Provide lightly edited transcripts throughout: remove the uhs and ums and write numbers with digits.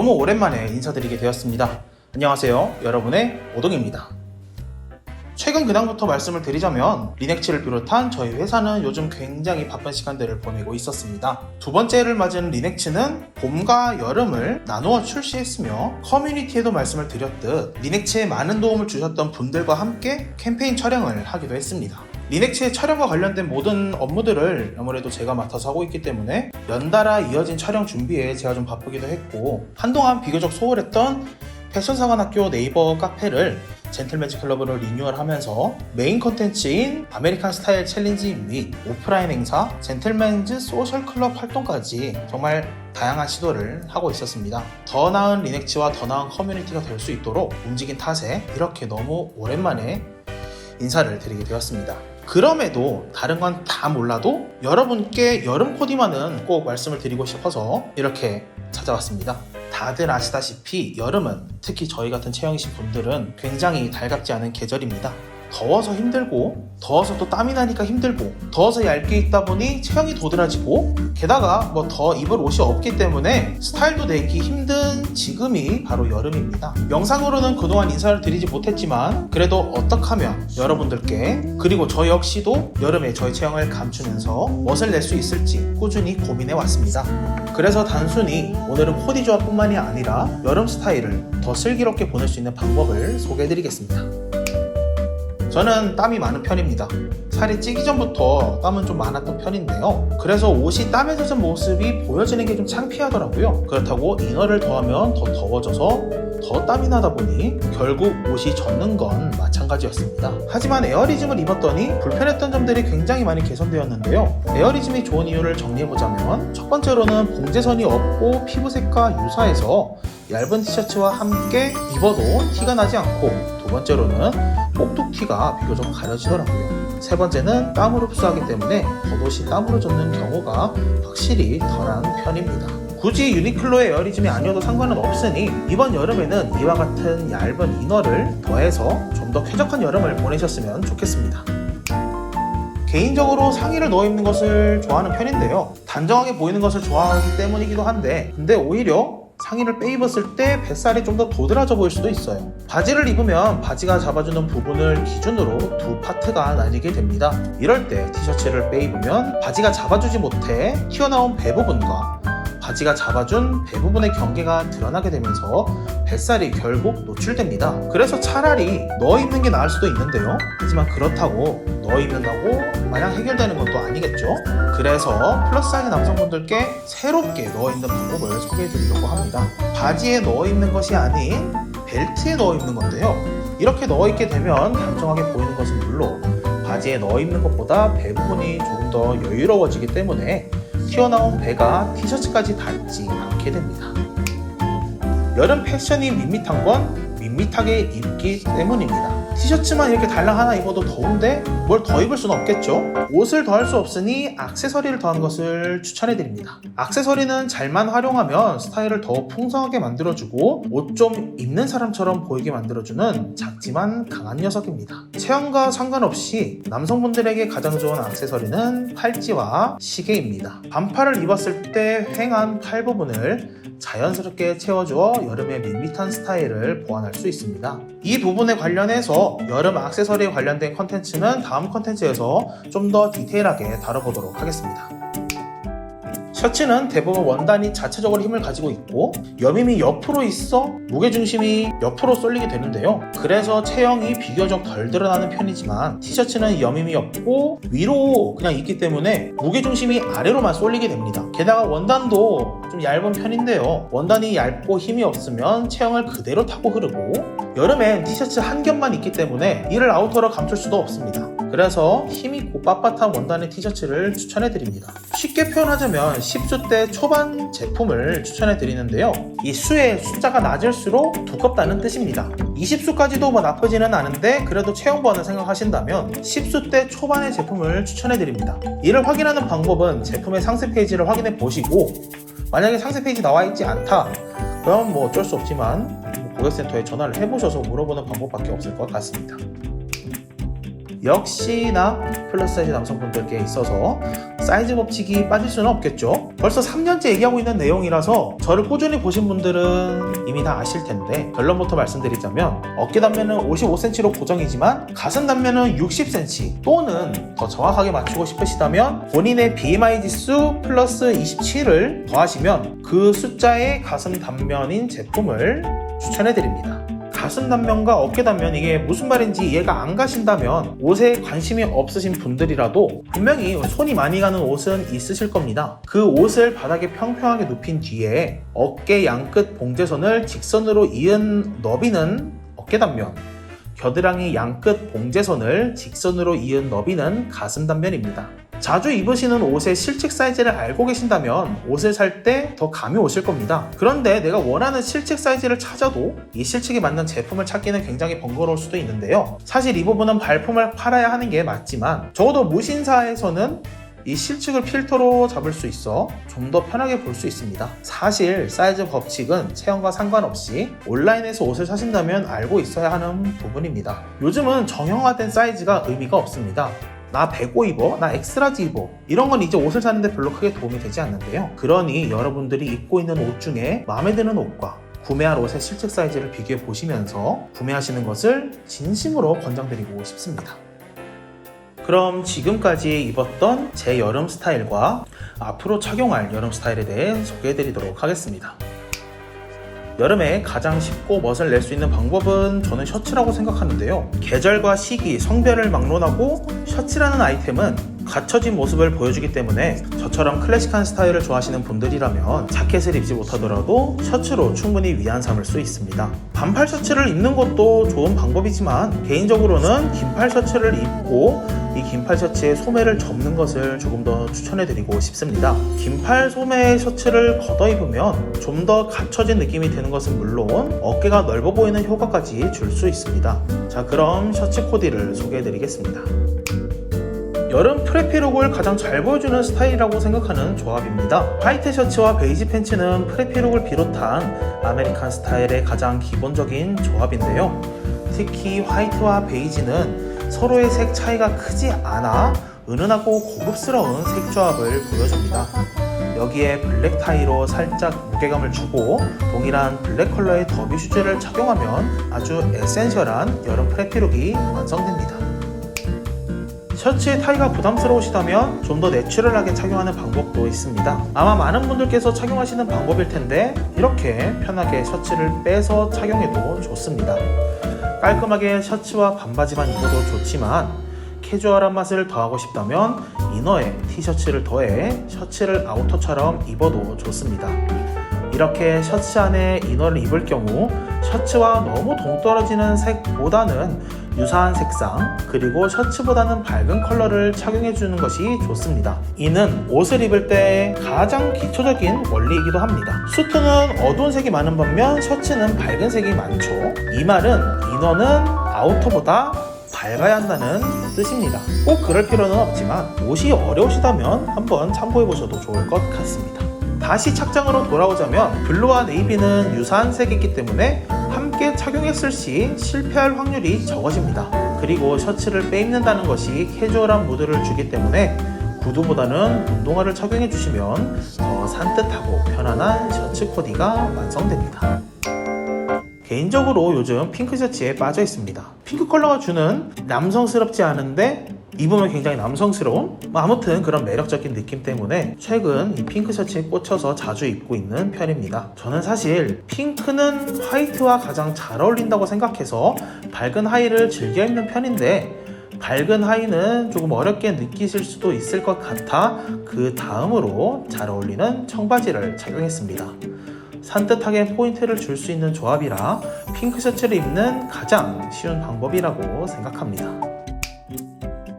너무 오랜만에 인사드리게 되었습니다. 안녕하세요, 여러분의 오동입니다. 최근 근황부터 말씀을 드리자면 리넥치를 비롯한 저희 회사는 요즘 굉장히 바쁜 시간들을 보내고 있었습니다. 두 번째를 맞은 리넥치는 봄과 여름을 나누어 출시했으며 커뮤니티에도 말씀을 드렸듯 리넥치에 많은 도움을 주셨던 분들과 함께 캠페인 촬영을 하기도 했습니다. 리넥치의 촬영과 관련된 모든 업무들을 아무래도 제가 맡아서 하고 있기 때문에 연달아 이어진 촬영 준비에 제가 좀 바쁘기도 했고, 한동안 비교적 소홀했던 패션사관학교 네이버 카페를 젠틀맨즈 클럽으로 리뉴얼하면서 메인 컨텐츠인 아메리칸 스타일 챌린지 및 오프라인 행사, 젠틀맨즈 소셜 클럽 활동까지 정말 다양한 시도를 하고 있었습니다. 더 나은 리넥치와 더 나은 커뮤니티가 될 수 있도록 움직인 탓에 이렇게 너무 오랜만에 인사를 드리게 되었습니다. 그럼에도 다른 건 다 몰라도 여러분께 여름 코디만은 꼭 말씀을 드리고 싶어서 이렇게 찾아왔습니다. 다들 아시다시피 여름은 특히 저희 같은 체형이신 분들은 굉장히 달갑지 않은 계절입니다. 더워서 힘들고, 더워서 또 땀이 나니까 힘들고, 더워서 얇게 입다 보니 체형이 도드라지고, 게다가 뭐 더 입을 옷이 없기 때문에 스타일도 내기 힘든 지금이 바로 여름입니다. 영상으로는 그동안 인사를 드리지 못했지만 그래도 어떻게 하면 여러분들께, 그리고 저 역시도 여름에 저의 체형을 감추면서 멋을 낼 수 있을지 꾸준히 고민해 왔습니다. 그래서 단순히 오늘은 코디 조합뿐만이 아니라 여름 스타일을 더 슬기롭게 보낼 수 있는 방법을 소개해 드리겠습니다. 저는 땀이 많은 편입니다. 살이 찌기 전부터 땀은 좀 많았던 편인데요. 그래서 옷이 땀에 젖은 모습이 보여지는 게 좀 창피하더라고요. 그렇다고 이너를 더하면 더 더워져서 더 땀이 나다 보니 결국 옷이 젖는 건 마찬가지였습니다. 하지만 에어리즘을 입었더니 불편했던 점들이 굉장히 많이 개선되었는데요. 에어리즘이 좋은 이유를 정리해보자면, 첫 번째로는 봉제선이 없고 피부색과 유사해서 얇은 티셔츠와 함께 입어도 티가 나지 않고, 두 번째로는 꼭두티가 비교적 가려지더라고요. 세 번째는 땀을 흡수하기 때문에 겉옷이 땀으로 젖는 경우가 확실히 덜한 편입니다. 굳이 유니클로의 에어리즘이 아니어도 상관은 없으니 이번 여름에는 이와 같은 얇은 이너를 더해서 좀 더 쾌적한 여름을 보내셨으면 좋겠습니다. 개인적으로 상의를 넣어 입는 것을 좋아하는 편인데요. 단정하게 보이는 것을 좋아하기 때문이기도 한데, 근데 오히려 상의를 빼입었을 때 뱃살이 좀 더 도드라져 보일 수도 있어요. 바지를 입으면 바지가 잡아주는 부분을 기준으로 두 파트가 나뉘게 됩니다. 이럴 때 티셔츠를 빼입으면 바지가 잡아주지 못해 튀어나온 배 부분과 바지가 잡아준 배 부분의 경계가 드러나게 되면서 뱃살이 결국 노출됩니다. 그래서 차라리 넣어 입는 게 나을 수도 있는데요. 하지만 그렇다고 넣어 입는다고 마냥 해결되는 건 또 아니겠죠. 그래서 플러스 사이즈 남성분들께 새롭게 넣어 입는 방법을 소개해 드리려고 합니다. 바지에 넣어 입는 것이 아닌 벨트에 넣어 입는 건데요. 이렇게 넣어 입게 되면 단정하게 보이는 것은 물론 바지에 넣어 입는 것보다 배 부분이 조금 더 여유로워지기 때문에 튀어나온 배가 티셔츠까지 닿지 않게 됩니다. 여름 패션이 밋밋한 건 밋밋하게 입기 때문입니다. 티셔츠만 이렇게 달랑 하나 입어도 더운데 뭘 더 입을 수는 없겠죠. 옷을 더할 수 없으니 액세서리를 더하는 것을 추천해드립니다. 액세서리는 잘만 활용하면 스타일을 더 풍성하게 만들어주고 옷 좀 입는 사람처럼 보이게 만들어주는 작지만 강한 녀석입니다. 체형과 상관없이 남성분들에게 가장 좋은 액세서리는 팔찌와 시계입니다. 반팔을 입었을 때 휑한 팔 부분을 자연스럽게 채워주어 여름의 밋밋한 스타일을 보완할 수 있습니다. 이 부분에 관련해서 여름 액세서리에 관련된 컨텐츠는 다음 컨텐츠에서 좀 더 디테일하게 다뤄보도록 하겠습니다. 셔츠는 대부분 원단이 자체적으로 힘을 가지고 있고 여밈이 옆으로 있어 무게중심이 옆으로 쏠리게 되는데요. 그래서 체형이 비교적 덜 드러나는 편이지만 티셔츠는 여밈이 없고 위로 그냥 있기 때문에 무게중심이 아래로만 쏠리게 됩니다. 게다가 원단도 좀 얇은 편인데요. 원단이 얇고 힘이 없으면 체형을 그대로 타고 흐르고, 여름엔 티셔츠 한 겹만 있기 때문에 이를 아우터로 감출 수도 없습니다. 그래서 힘있고 빳빳한 원단의 티셔츠를 추천해드립니다. 쉽게 표현하자면 10수대 초반 제품을 추천해드리는데요. 이 수의 숫자가 낮을수록 두껍다는 뜻입니다. 20수까지도 뭐 나쁘지는 않은데 그래도 체형 보완을 생각하신다면 10수대 초반의 제품을 추천해드립니다. 이를 확인하는 방법은 제품의 상세 페이지를 확인해 보시고, 만약에 상세 페이지 나와 있지 않다 그럼 뭐 어쩔 수 없지만 고객센터에 전화를 해보셔서 물어보는 방법밖에 없을 것 같습니다. 역시나 플러스 사이즈 남성분들께 있어서 사이즈 법칙이 빠질 수는 없겠죠. 벌써 3년째 얘기하고 있는 내용이라서 저를 꾸준히 보신 분들은 이미 다 아실 텐데 결론부터 말씀드리자면 어깨 단면은 55cm로 고정이지만 가슴 단면은 60cm 또는 더 정확하게 맞추고 싶으시다면 본인의 BMI 지수 플러스 27을 더하시면 그 숫자의 가슴 단면인 제품을 추천해드립니다. 가슴 단면과 어깨 단면 이게 무슨 말인지 이해가 안 가신다면 옷에 관심이 없으신 분들이라도 분명히 손이 많이 가는 옷은 있으실 겁니다. 그 옷을 바닥에 평평하게 눕힌 뒤에 어깨 양끝 봉제선을 직선으로 이은 너비는 어깨 단면, 겨드랑이 양끝 봉제선을 직선으로 이은 너비는 가슴 단면입니다. 자주 입으시는 옷의 실측 사이즈를 알고 계신다면 옷을 살 때 더 감이 오실 겁니다. 그런데 내가 원하는 실측 사이즈를 찾아도 이 실측에 맞는 제품을 찾기는 굉장히 번거로울 수도 있는데요. 사실 이 부분은 발품을 팔아야 하는 게 맞지만 적어도 무신사에서는 이 실측을 필터로 잡을 수 있어 좀 더 편하게 볼 수 있습니다. 사실 사이즈 법칙은 체형과 상관없이 온라인에서 옷을 사신다면 알고 있어야 하는 부분입니다. 요즘은 정형화된 사이즈가 의미가 없습니다. 나 105 입어, 나 엑스라지 입어 이런 건 이제 옷을 사는데 별로 크게 도움이 되지 않는데요. 그러니 여러분들이 입고 있는 옷 중에 마음에 드는 옷과 구매할 옷의 실측 사이즈를 비교해 보시면서 구매하시는 것을 진심으로 권장드리고 싶습니다. 그럼 지금까지 입었던 제 여름 스타일과 앞으로 착용할 여름 스타일에 대해 소개해드리도록 하겠습니다. 여름에 가장 쉽고 멋을 낼 수 있는 방법은 저는 셔츠라고 생각하는데요. 계절과 시기, 성별을 막론하고 셔츠라는 아이템은 갖춰진 모습을 보여주기 때문에 저처럼 클래식한 스타일을 좋아하시는 분들이라면 자켓을 입지 못하더라도 셔츠로 충분히 위안 삼을 수 있습니다. 반팔 셔츠를 입는 것도 좋은 방법이지만 개인적으로는 긴팔 셔츠를 입고 이 긴팔 셔츠의 소매를 접는 것을 조금 더 추천해드리고 싶습니다. 긴팔 소매 셔츠를 걷어 입으면 좀 더 갖춰진 느낌이 드는 것은 물론 어깨가 넓어 보이는 효과까지 줄 수 있습니다. 자, 그럼 셔츠 코디를 소개해드리겠습니다. 여름 프레피룩을 가장 잘 보여주는 스타일이라고 생각하는 조합입니다. 화이트 셔츠와 베이지 팬츠는 프레피룩을 비롯한 아메리칸 스타일의 가장 기본적인 조합인데요. 특히 화이트와 베이지는 서로의 색 차이가 크지 않아 은은하고 고급스러운 색 조합을 보여줍니다. 여기에 블랙 타이로 살짝 무게감을 주고 동일한 블랙 컬러의 더비 슈즈를 착용하면 아주 에센셜한 여름 프레피룩이 완성됩니다. 셔츠의 타이가 부담스러우시다면 좀 더 내추럴하게 착용하는 방법도 있습니다. 아마 많은 분들께서 착용하시는 방법일 텐데 이렇게 편하게 셔츠를 빼서 착용해도 좋습니다. 깔끔하게 셔츠와 반바지만 입어도 좋지만 캐주얼한 맛을 더하고 싶다면 이너에 티셔츠를 더해 셔츠를 아우터처럼 입어도 좋습니다. 이렇게 셔츠 안에 이너를 입을 경우 셔츠와 너무 동떨어지는 색보다는 유사한 색상 그리고 셔츠보다는 밝은 컬러를 착용해주는 것이 좋습니다. 이는 옷을 입을 때 가장 기초적인 원리이기도 합니다. 수트는 어두운 색이 많은 반면 셔츠는 밝은 색이 많죠. 이 말은 이너는 아우터보다 밝아야 한다는 뜻입니다. 꼭 그럴 필요는 없지만 옷이 어려우시다면 한번 참고해보셔도 좋을 것 같습니다. 다시 착장으로 돌아오자면 블루와 네이비는 유사한 색이기 때문에 함께 착용했을 시 실패할 확률이 적어집니다. 그리고 셔츠를 빼입는다는 것이 캐주얼한 무드를 주기 때문에 구두보다는 운동화를 착용해 주시면 더 산뜻하고 편안한 셔츠 코디가 완성됩니다. 개인적으로 요즘 핑크 셔츠에 빠져 있습니다. 핑크 컬러가 주는 남성스럽지 않은데 입으면 굉장히 남성스러운 아무튼 그런 매력적인 느낌 때문에 최근 이 핑크 셔츠에 꽂혀서 자주 입고 있는 편입니다. 저는 사실 핑크는 화이트와 가장 잘 어울린다고 생각해서 밝은 하의를 즐겨 입는 편인데 밝은 하의는 조금 어렵게 느끼실 수도 있을 것 같아 그 다음으로 잘 어울리는 청바지를 착용했습니다. 산뜻하게 포인트를 줄 수 있는 조합이라 핑크 셔츠를 입는 가장 쉬운 방법이라고 생각합니다.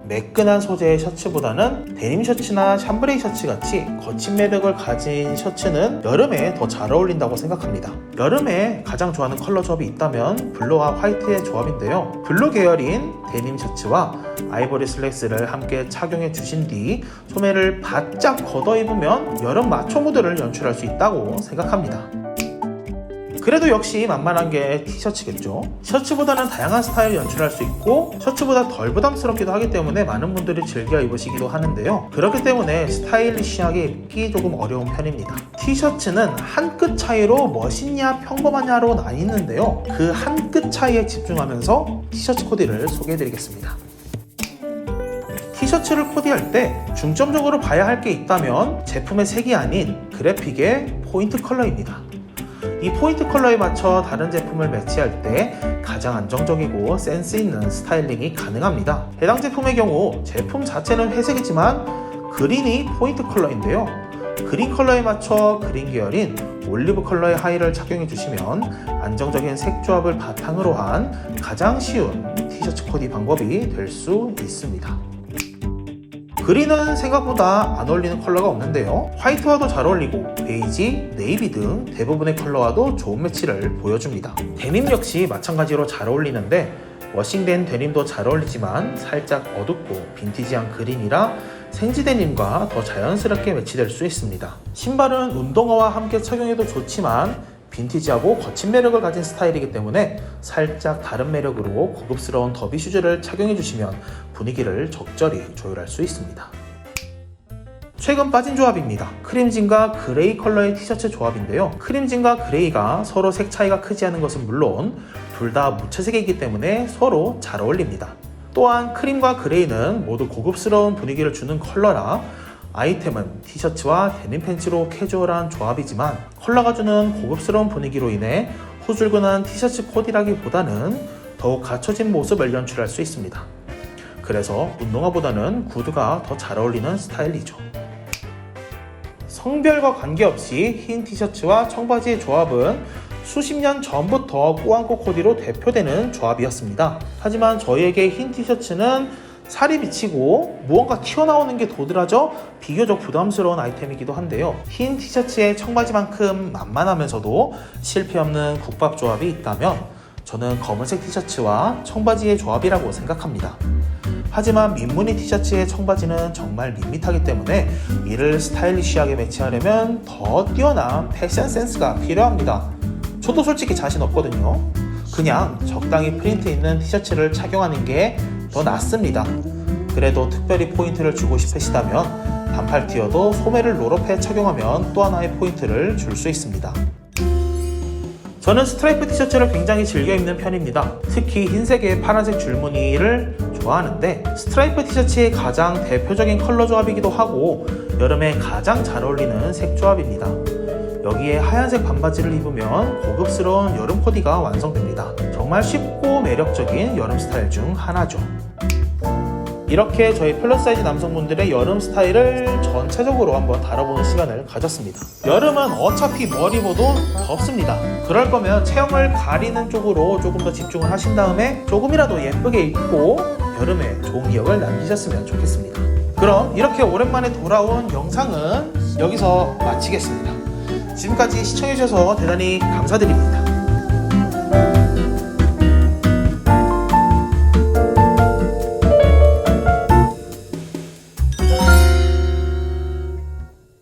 매끈한 소재의 셔츠보다는 데님 셔츠나 샴브레이 셔츠 같이 거친 매력을 가진 셔츠는 여름에 더 잘 어울린다고 생각합니다. 여름에 가장 좋아하는 컬러 조합이 있다면 블루와 화이트의 조합인데요. 블루 계열인 데님 셔츠와 아이보리 슬랙스를 함께 착용해 주신 뒤 소매를 바짝 걷어 입으면 여름 마초 무드를 연출할 수 있다고 생각합니다. 그래도 역시 만만한 게 티셔츠겠죠. 셔츠보다는 다양한 스타일을 연출할 수 있고 셔츠보다 덜 부담스럽기도 하기 때문에 많은 분들이 즐겨 입으시기도 하는데요. 그렇기 때문에 스타일리시하게 입기 조금 어려운 편입니다. 티셔츠는 한 끗 차이로 멋있냐 평범하냐로 나뉘는데요. 그 한 끗 차이에 집중하면서 티셔츠 코디를 소개해드리겠습니다. 티셔츠를 코디할 때 중점적으로 봐야 할 게 있다면 제품의 색이 아닌 그래픽의 포인트 컬러입니다. 이 포인트 컬러에 맞춰 다른 제품을 매치할 때 가장 안정적이고 센스 있는 스타일링이 가능합니다. 해당 제품의 경우 제품 자체는 회색이지만 그린이 포인트 컬러인데요. 그린 컬러에 맞춰 그린 계열인 올리브 컬러의 하의를 착용해 주시면 안정적인 색 조합을 바탕으로 한 가장 쉬운 티셔츠 코디 방법이 될 수 있습니다. 그린은 생각보다 안 어울리는 컬러가 없는데요. 화이트와도 잘 어울리고 베이지, 네이비 등 대부분의 컬러와도 좋은 매치를 보여줍니다. 데님 역시 마찬가지로 잘 어울리는데 워싱된 데님도 잘 어울리지만 살짝 어둡고 빈티지한 그린이라 생지 데님과 더 자연스럽게 매치될 수 있습니다. 신발은 운동화와 함께 착용해도 좋지만 빈티지하고 거친 매력을 가진 스타일이기 때문에 살짝 다른 매력으로 고급스러운 더비 슈즈를 착용해 주시면 분위기를 적절히 조율할 수 있습니다. 최근 빠진 조합입니다. 크림진과 그레이 컬러의 티셔츠 조합인데요. 크림진과 그레이가 서로 색 차이가 크지 않은 것은 물론 둘 다 무채색이기 때문에 서로 잘 어울립니다. 또한 크림과 그레이는 모두 고급스러운 분위기를 주는 컬러라 아이템은 티셔츠와 데님 팬츠로 캐주얼한 조합이지만 컬러가 주는 고급스러운 분위기로 인해 후줄근한 티셔츠 코디라기보다는 더욱 갖춰진 모습을 연출할 수 있습니다. 그래서 운동화보다는 구두가 더 잘 어울리는 스타일이죠. 성별과 관계없이 흰 티셔츠와 청바지의 조합은 수십 년 전부터 꾸안꾸 코디로 대표되는 조합이었습니다. 하지만 저희에게 흰 티셔츠는 살이 비치고 무언가 튀어나오는 게 도드라져 비교적 부담스러운 아이템이기도 한데요. 흰 티셔츠에 청바지만큼 만만하면서도 실패 없는 국밥 조합이 있다면 저는 검은색 티셔츠와 청바지의 조합이라고 생각합니다. 하지만 민무늬 티셔츠의 청바지는 정말 밋밋하기 때문에 이를 스타일리시하게 매치하려면 더 뛰어난 패션 센스가 필요합니다. 저도 솔직히 자신 없거든요. 그냥 적당히 프린트 있는 티셔츠를 착용하는 게 더 낫습니다. 그래도 특별히 포인트를 주고 싶으시다면 반팔 티어도 소매를 롤업해 착용하면 또 하나의 포인트를 줄 수 있습니다. 저는 스트라이프 티셔츠를 굉장히 즐겨 입는 편입니다. 특히 흰색에 파란색 줄무늬를 좋아하는데 스트라이프 티셔츠의 가장 대표적인 컬러 조합이기도 하고 여름에 가장 잘 어울리는 색 조합입니다. 여기에 하얀색 반바지를 입으면 고급스러운 여름 코디가 완성됩니다. 정말 쉽고 매력적인 여름 스타일 중 하나죠. 이렇게 저희 플러스 사이즈 남성분들의 여름 스타일을 전체적으로 한번 다뤄보는 시간을 가졌습니다. 여름은 어차피 뭘 입어도 덥습니다. 그럴 거면 체형을 가리는 쪽으로 조금 더 집중을 하신 다음에 조금이라도 예쁘게 입고 여름에 좋은 기억을 남기셨으면 좋겠습니다. 그럼 이렇게 오랜만에 돌아온 영상은 여기서 마치겠습니다. 지금까지 시청해주셔서 대단히 감사드립니다.